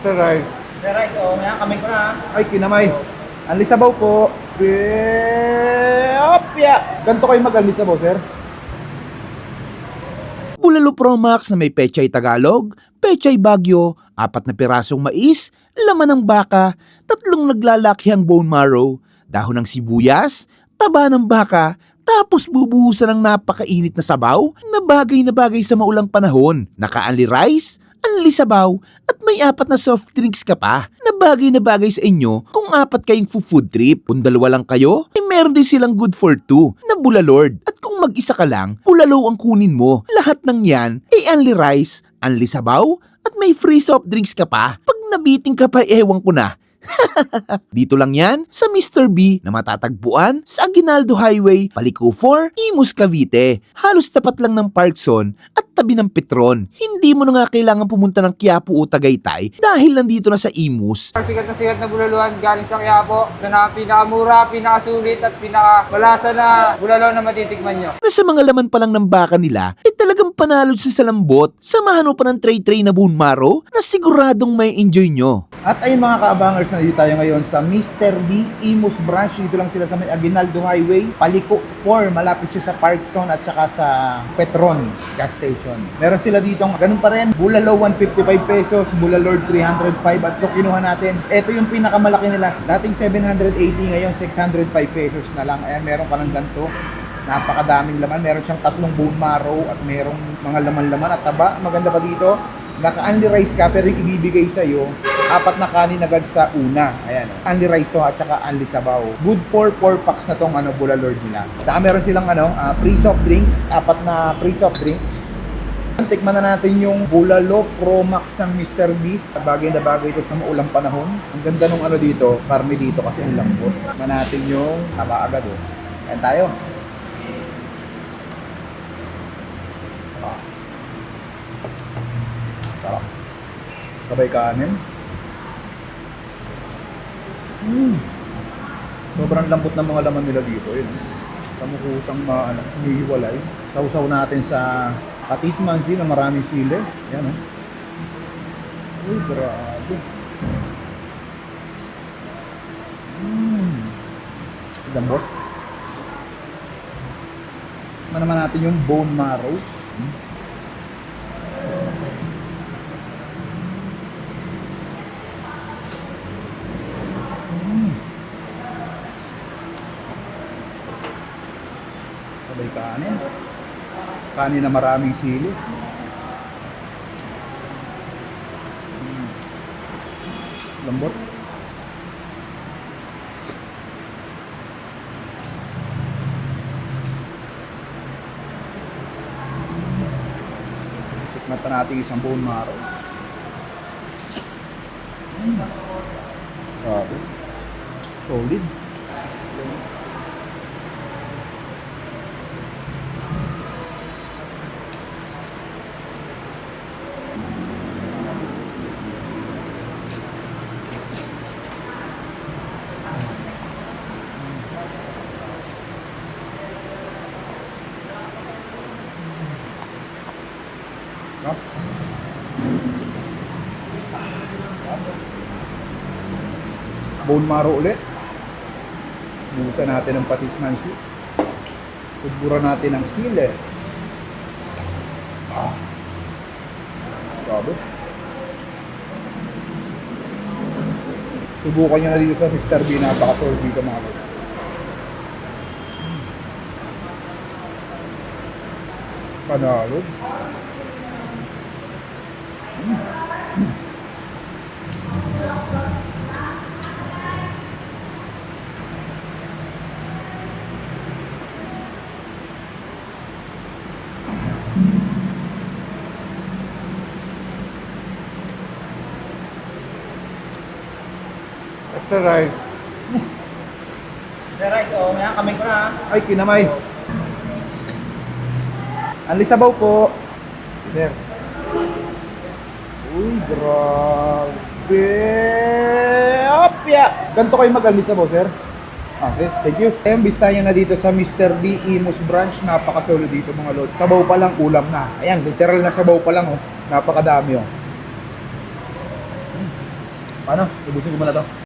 Sir Rice. Sir Rice, oh, may kamay ko na. Ay, kinamay. Anli sabaw po. Opya! Ganito kayo mag-anli sabaw, sir? Bulalo Pro Max na may pechay Tagalog, pechay Bagyo, 4 na pirasong mais, laman ng baka, 3 naglalakihang bone marrow, dahon ng sibuyas, taba ng baka, tapos bubuhusan ng napakainit na sabaw na bagay sa maulang panahon. Naka-anli rice, anli sabaw, at may 4 na soft drinks ka pa na bagay sa inyo kung 4 kayong food trip. Kung 2 lang kayo, ay meron din silang good for 2 na Bulalord. At kung mag-isa ka lang, bulalo ang kunin mo. Lahat ng yan ay anli rice, anli sabaw, at may free soft drinks ka pa. Pag nabiting ka pa, ewan ko na. Dito lang yan sa Mr. B na matatagpuan sa Aguinaldo Highway, Paliko 4, Imus, Cavite. Halos tapat lang ng Parkson at tabi ng Petron. Hindi mo na nga kailangan pumunta ng Quiapo o Tagaytay dahil nandito na sa Imus. Sikat na bulaluhan galing sa Quiapo na pinakamura, pinakasulit at pinakamalasa na bulalo na matitikman nyo. Na sa mga laman pa lang ng baka nila, ay talagang panalo sa lambot. Samahan mo pa ng tray na bone marrow na siguradong may enjoy nyo. At ayun mga kaabangers, nandito tayo ngayon sa Mr. B Imus branch. Dito lang sila sa may Aguinaldo Highway, Paliko 4. Malapit siya sa Parkson at saka sa Petron gas station. Meron sila dito, ganun pa rin, bulalo 155 pesos, bulalord 305. At ito kinuha natin, ito yung pinakamalaki nila. Dating 780, ngayon 605 pesos na lang. Ayan, meron ka ng ganito. Napakadaming laman. Meron siyang 3 bone marrow at merong mga laman-laman at taba. Maganda pa dito, naka-unli rice ka pero yung ibibigay sa'yo 4 na kanin agad sa una. Ayan, unli rice to at saka unli sabaw. Good for 4 packs na tong bulalord nila. Saka meron silang free soft drinks, 4 na free soft drinks. Tikman na natin yung Bulalo Pro Max ng Mr. B. Bagay na bagay ito sa maulang panahon. Ang ganda nung dito, karne dito kasi ang lambot. Tikman natin yung taba agad. Ayan tayo. Sarap. Sabay kanin. Sobrang lambot ng mga laman nila dito. Yun. Kamukusang hinihiwalay. Sausaw natin sa patis mansi na maraming sili. Yan Uy, grabe. Lambot. Tikman naman natin yung bone marrow. Sabay kanin. Kanin na maraming sili. Lambot. Tikman pa natin isang bone marrow. Grabe. Solid. Bone marrow ulit. Buhusan natin ng patis mansi. Tudburan natin ng sili. Grabe. Subukan nyo na dito sa Mr. B. Napaka-solid dito mga lods. Panalo. Sir Rice. Sir Rice, oh, may kamay ko na. Ay, kinamay. Anli sabaw po. Sir. Uy, grabe. Opya! Ganito kayo mag-anli sabaw, sir? Okay, thank you. Ayun, bistayan na dito sa Mr. B Imus branch. Napakasolo dito mga lods. Sabaw pa lang, ulam na. Ayan, literal na sabaw pa lang. Napakadami. Paano? Ubusin ko muna to.